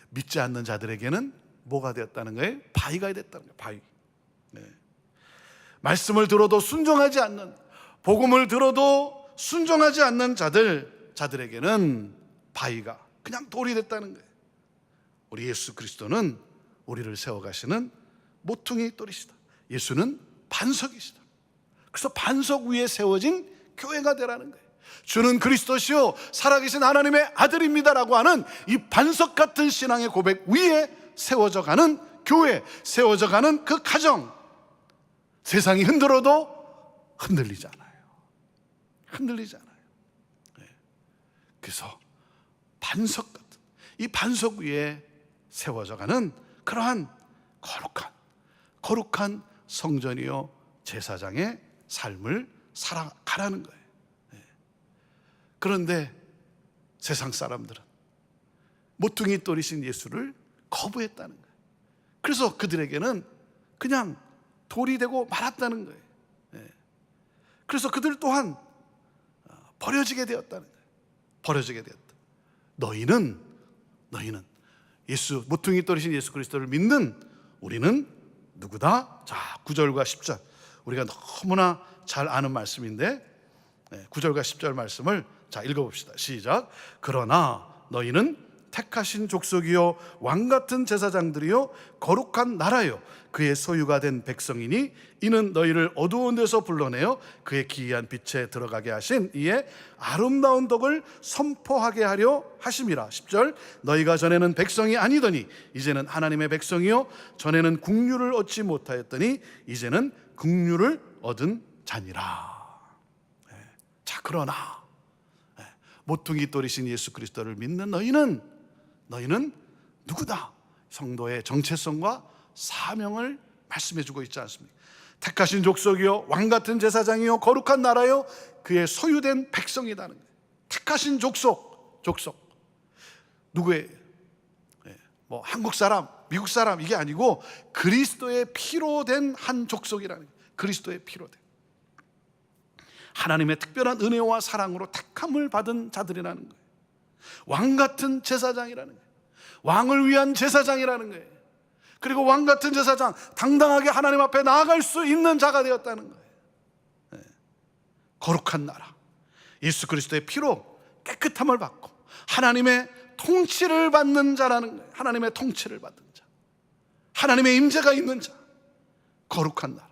S4: 믿지 않는 자들에게는 뭐가 되었다는 거예요? 바위가 됐다는 거예요. 바위. 말씀을 들어도 순종하지 않는, 복음을 들어도 순종하지 않는 자들에게는 바위가, 그냥 돌이 됐다는 거예요. 우리 예수 그리스도는 우리를 세워가시는 모퉁이 돌이시다. 예수는 반석이시다. 그래서 반석 위에 세워진 교회가 되라는 거예요. 주는 그리스도시요 살아계신 하나님의 아들입니다라고 하는 이 반석 같은 신앙의 고백 위에 세워져 가는 교회, 세워져 가는 그 가정. 세상이 흔들어도 흔들리지 않아요. 흔들리지 않아요. 그래서 반석 같은 이 반석 위에 세워져가는 그러한 거룩한 성전이요 제사장의 삶을 살아가라는 거예요. 그런데 세상 사람들은 모퉁이 돌이신 예수를 거부했다는 거예요. 그래서 그들에게는 그냥 돌이 되고 말았다는 거예요. 그래서 그들 또한 버려지게 되었다는 거예요. 버려지게 되었다. 너희는 예수, 모퉁이 돌이신 예수 그리스도를 믿는 우리는 누구다? 자, 9절과 10절 우리가 너무나 잘 아는 말씀인데 9절과 10절 말씀을 자 읽어봅시다. 시작. 그러나 너희는 택하신 족속이요 왕같은 제사장들이요 거룩한 나라요 그의 소유가 된 백성이니 이는 너희를 어두운 데서 불러내어 그의 기이한 빛에 들어가게 하신 이의 아름다운 덕을 선포하게 하려 하심이라. 10절 너희가 전에는 백성이 아니더니 이제는 하나님의 백성이요 전에는 국류를 얻지 못하였더니 이제는 국류를 얻은 자니라. 자, 그러나 모퉁이 돌이신 예수 그리스도를 믿는 너희는 누구다? 성도의 정체성과 사명을 말씀해 주고 있지 않습니까? 택하신 족속이요 왕같은 제사장이요 거룩한 나라요 그의 소유된 백성이라는 거예요. 택하신 족속 누구예요? 뭐 한국 사람, 미국 사람 이게 아니고 그리스도의 피로 된 한 족속이라는 거예요. 그리스도의 피로 된 하나님의 특별한 은혜와 사랑으로 택함을 받은 자들이라는 거예요. 왕같은 제사장이라는 거예요. 왕을 위한 제사장이라는 거예요. 그리고 왕같은 제사장, 당당하게 하나님 앞에 나아갈 수 있는 자가 되었다는 거예요. 거룩한 나라, 예수 그리스도의 피로 깨끗함을 받고 하나님의 통치를 받는 자라는 거예요. 하나님의 통치를 받는 자, 하나님의 임재가 있는 자, 거룩한 나라.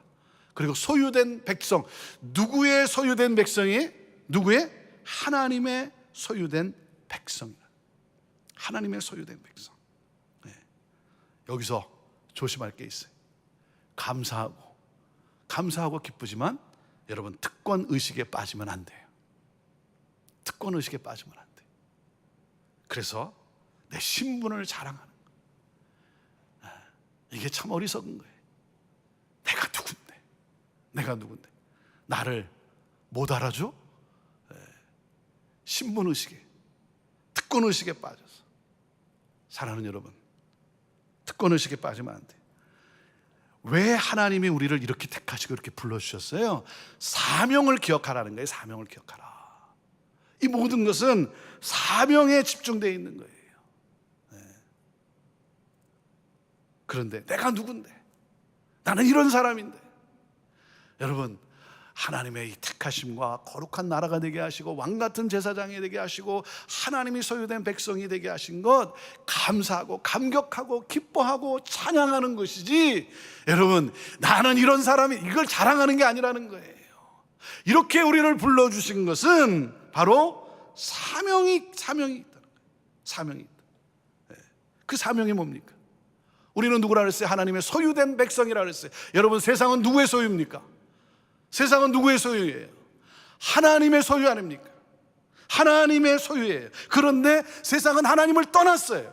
S4: 그리고 소유된 백성, 누구의 소유된 백성이? 누구의? 하나님의 소유된 백성이다. 하나님의 소유된 백성. 여기서 조심할 게 있어요. 감사하고 기쁘지만 여러분 특권 의식에 빠지면 안 돼요. 특권 의식에 빠지면 안 돼요. 그래서 내 신분을 자랑하는 거, 이게 참 어리석은 거예요. 내가 누군데 나를 못 알아줘? 신분의식에, 특권의식에 빠져서 사랑하는 여러분, 특권의식에 빠지면 안 돼요. 왜 하나님이 우리를 이렇게 택하시고 이렇게 불러주셨어요? 사명을 기억하라는 거예요. 사명을 기억하라. 이 모든 것은 사명에 집중되어 있는 거예요. 그런데 내가 누군데? 나는 이런 사람인데. 여러분, 하나님의 이 택하심과 거룩한 나라가 되게 하시고 왕같은 제사장이 되게 하시고 하나님이 소유된 백성이 되게 하신 것 감사하고 감격하고 기뻐하고 찬양하는 것이지, 여러분 나는 이런 사람이, 이걸 자랑하는 게 아니라는 거예요. 이렇게 우리를 불러주신 것은 바로 사명이 있다는 거예요. 사명이 있다. 그 사명이 뭡니까? 우리는 누구라 그랬어요? 하나님의 소유된 백성이라 그랬어요. 여러분, 세상은 누구의 소유입니까? 세상은 누구의 소유예요? 하나님의 소유 아닙니까? 하나님의 소유예요. 그런데 세상은 하나님을 떠났어요.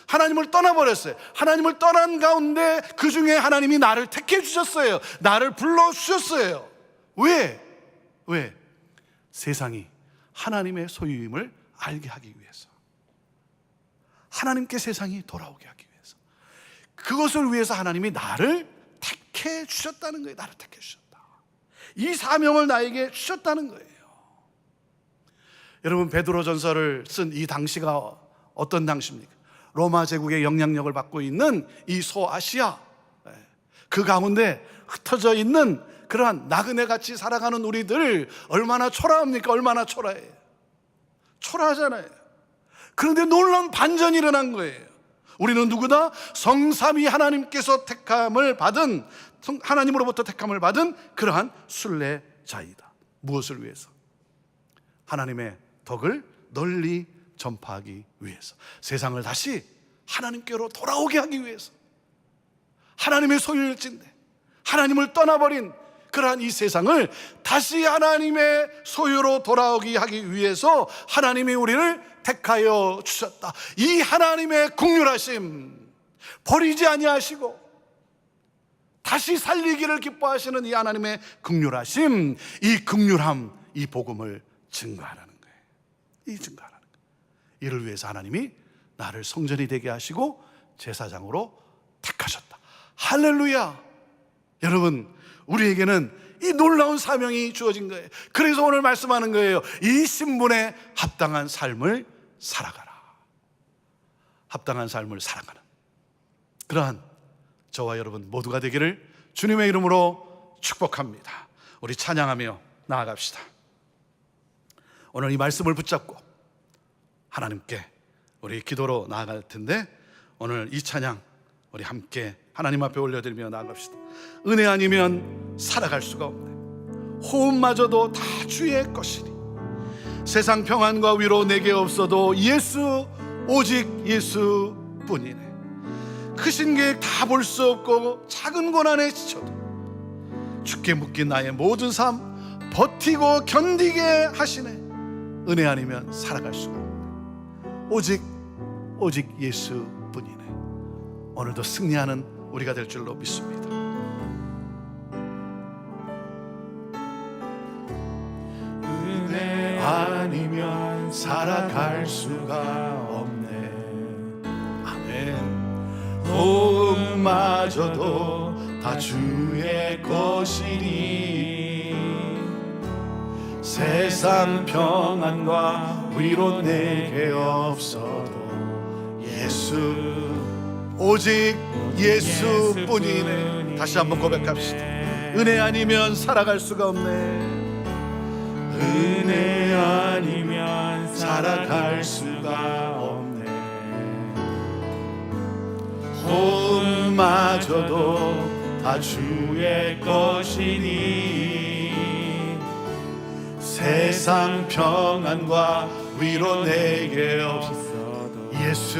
S4: 하나님을 떠나버렸어요. 하나님을 떠난 가운데 그 중에 하나님이 나를 택해 주셨어요. 나를 불러주셨어요. 왜? 세상이 하나님의 소유임을 알게 하기 위해서, 하나님께 세상이 돌아오게 하기 위해서, 그것을 위해서 하나님이 나를 택해 주셨다는 거예요. 나를 택해 주셨다. 이 사명을 나에게 주셨다는 거예요. 여러분, 베드로전서를 쓴 이 당시가 어떤 당시입니까? 로마 제국의 영향력을 받고 있는 이 소아시아, 그 가운데 흩어져 있는 그러한 나그네같이 살아가는 우리들 얼마나 초라합니까? 얼마나 초라해요. 초라하잖아요. 그런데 놀라운 반전이 일어난 거예요. 우리는 누구다? 성삼위 하나님께서 택함을 받은, 하나님으로부터 택함을 받은 그러한 순례자이다. 무엇을 위해서? 하나님의 덕을 널리 전파하기 위해서, 세상을 다시 하나님께로 돌아오게 하기 위해서. 하나님의 소유일진데 하나님을 떠나버린 그러한 이 세상을 다시 하나님의 소유로 돌아오게 하기 위해서 하나님이 우리를 택하여 주셨다. 이 하나님의 긍휼하심, 버리지 아니하시고 다시 살리기를 기뻐하시는 이 하나님의 긍휼하심, 이 긍휼함, 이 복음을 증거하라는 거예요. 이 증거하라는 거예요. 이를 위해서 하나님이 나를 성전이 되게 하시고 제사장으로 택하셨다. 할렐루야. 여러분, 우리에게는 이 놀라운 사명이 주어진 거예요. 그래서 오늘 말씀하는 거예요. 이 신분에 합당한 삶을 살아가라. 합당한 삶을 살아가는 그러한 저와 여러분 모두가 되기를 주님의 이름으로 축복합니다. 우리 찬양하며 나아갑시다. 오늘 이 말씀을 붙잡고 하나님께 우리 기도로 나아갈 텐데, 오늘 이 찬양 우리 함께 하나님 앞에 올려드리며 나아갑시다. 은혜 아니면 살아갈 수가 없네. 호흡마저도 다 주의 것이니 세상 평안과 위로 내게 없어도 예수, 오직 예수뿐이네. 크신 계획 다 볼 수 없고 작은 고난에 지쳐도 주께 묶인 나의 모든 삶 버티고 견디게 하시네. 은혜 아니면 살아갈 수가 없네. 오직 예수뿐이네. 오늘도 승리하는 우리가 될 줄로 믿습니다.
S1: 은혜 아니면 살아갈 수가 없네.
S4: 아멘.
S1: 호흡마저도 다 주의 것이니 세상 평안과 위로 내게 없어도 예수,
S4: 오직 예수뿐이네. 다시 한번 고백합시다. 은혜 아니면 살아갈 수가 없네.
S1: 은혜 아니면 살아갈 수가 없네. 호흡마저도 다 주의 것이니 세상 평안과 위로 내게 없어도
S4: 예수,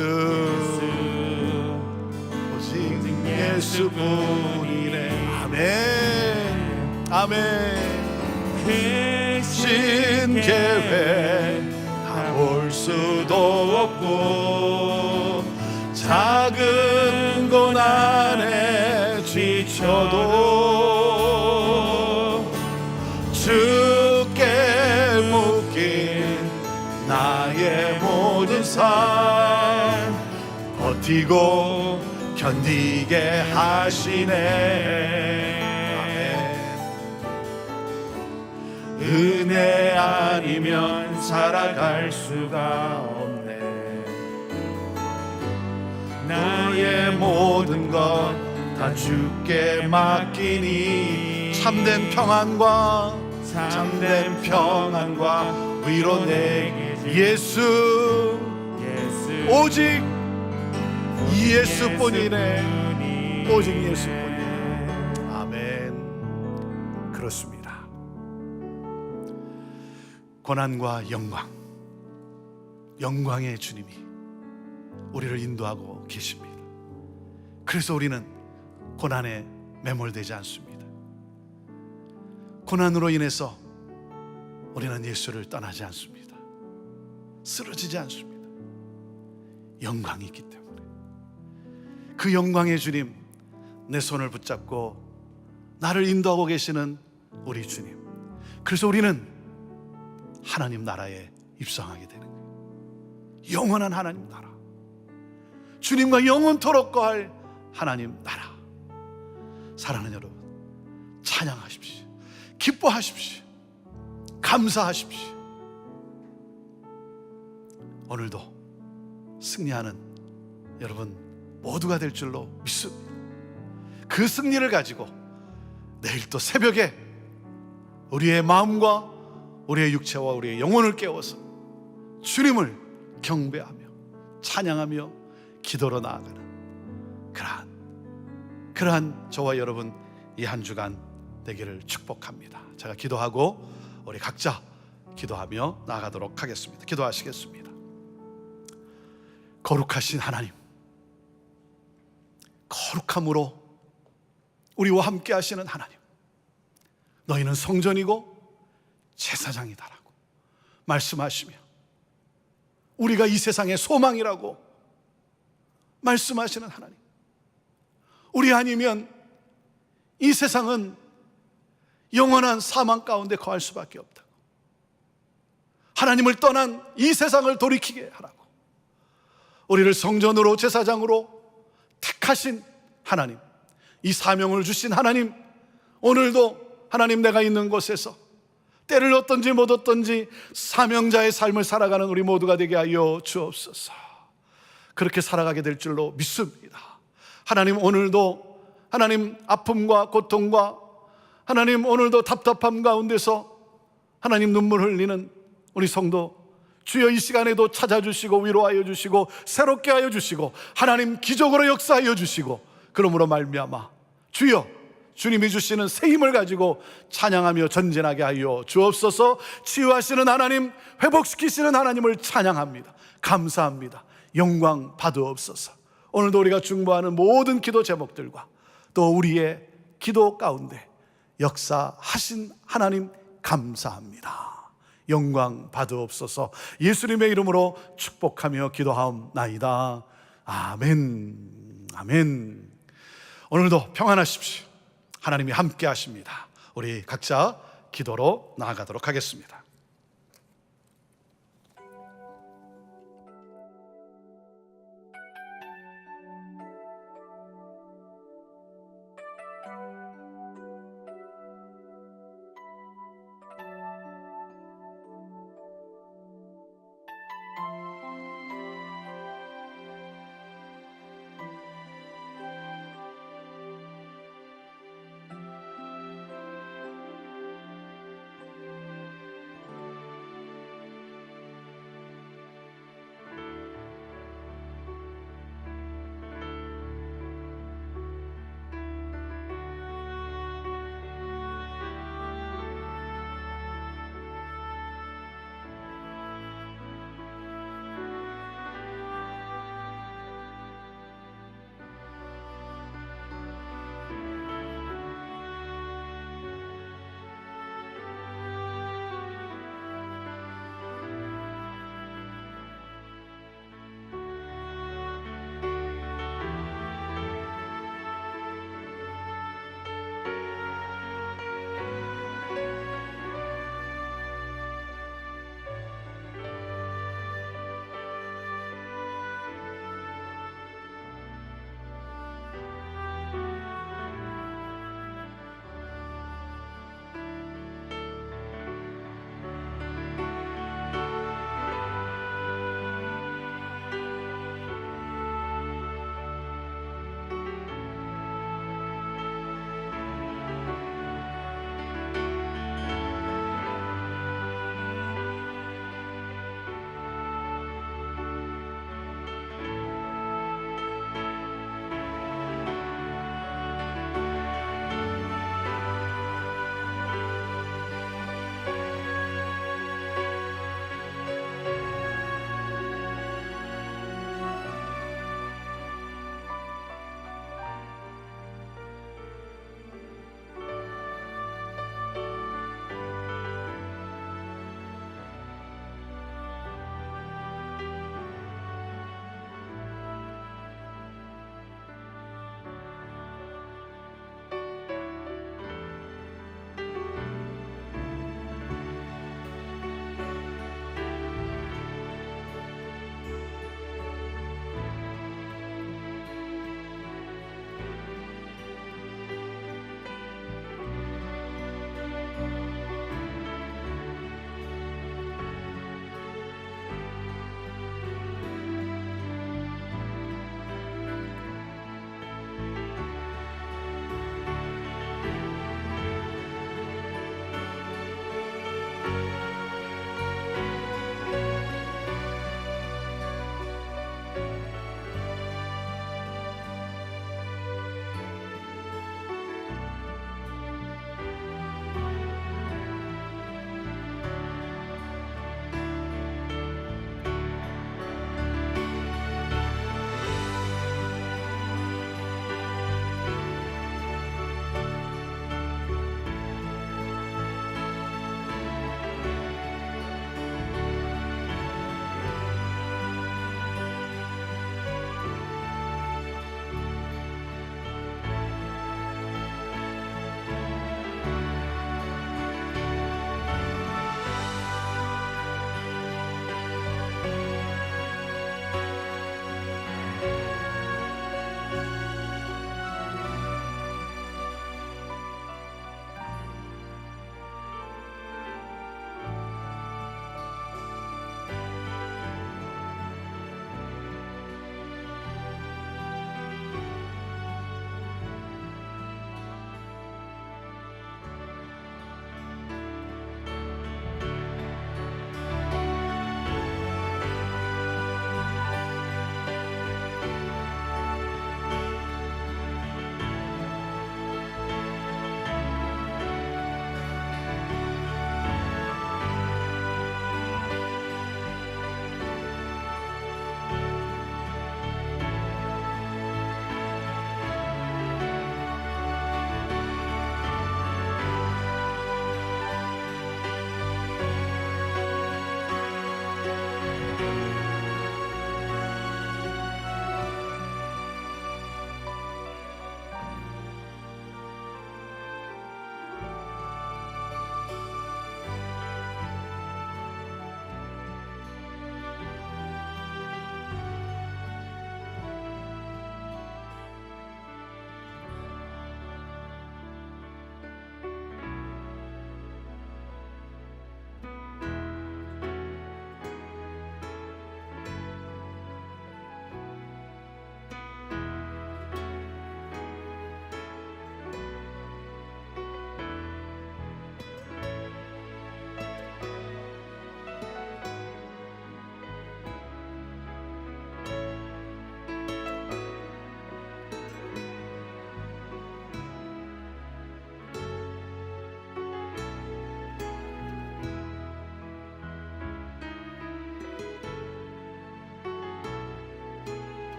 S4: 오직 예수뿐이네. 아멘. 아멘.
S1: 신 계획 다 볼 수도 없고 작은 고난에 지쳐도 주께 묶인 나의 모든 삶 버티고 견디게 하시네. 은혜 아니면 살아갈 수가 없네. 나의 모든 것 다 주께 맡기니
S4: 참된 평안과
S1: 위로 내게
S4: 예수, 오직 예수뿐이네. 오직 예수뿐이네. 아멘. 그렇습니다. 고난과 영광의 주님이 우리를 인도하고 계십니다. 그래서 우리는 고난에 매몰되지 않습니다. 고난으로 인해서 우리는 예수를 떠나지 않습니다. 쓰러지지 않습니다. 영광이 있기 때문에. 그 영광의 주님, 내 손을 붙잡고 나를 인도하고 계시는 우리 주님. 그래서 우리는 하나님 나라에 입성하게 되는 거예요. 영원한 하나님 나라, 주님과 영원토록 거할 하나님 나라. 사랑하는 여러분, 찬양하십시오. 기뻐하십시오. 감사하십시오. 오늘도 승리하는 여러분 모두가 될 줄로 믿습니다. 그 승리를 가지고 내일 또 새벽에 우리의 마음과 우리의 육체와 우리의 영혼을 깨워서 주님을 경배하며 찬양하며 기도로 나아가는 그러한 저와 여러분 이 한 주간 되기를 축복합니다. 제가 기도하고 우리 각자 기도하며 나아가도록 하겠습니다. 기도하시겠습니다. 거룩하신 하나님, 거룩함으로 우리와 함께 하시는 하나님, 너희는 성전이고 제사장이다라고 말씀하시며, 우리가 이 세상의 소망이라고 말씀하시는 하나님, 우리 아니면 이 세상은 영원한 사망 가운데 거할 수밖에 없다고, 하나님을 떠난 이 세상을 돌이키게 하라고, 우리를 성전으로 제사장으로 택하신 하나님, 이 사명을 주신 하나님, 오늘도 하나님 내가 있는 곳에서 때를 얻든지 못 얻든지 사명자의 삶을 살아가는 우리 모두가 되게 하여 주옵소서. 그렇게 살아가게 될 줄로 믿습니다. 하나님, 오늘도 하나님 아픔과 고통과 하나님 오늘도 답답함 가운데서 하나님 눈물 흘리는 우리 성도, 주여 이 시간에도 찾아주시고 위로하여 주시고 새롭게 하여 주시고 하나님 기적으로 역사하여 주시고, 그러므로 말미암아 주여 주님이 주시는 새 힘을 가지고 찬양하며 전진하게 하여 주옵소서. 치유하시는 하나님, 회복시키시는 하나님을 찬양합니다. 감사합니다. 영광 받으옵소서. 오늘도 우리가 중보하는 모든 기도 제목들과 또 우리의 기도 가운데 역사하신 하나님 감사합니다. 영광 받으옵소서. 예수님의 이름으로 축복하며 기도하옵나이다. 아멘. 아멘. 오늘도 평안하십시오. 하나님이 함께 하십니다. 우리 각자 기도로 나아가도록 하겠습니다.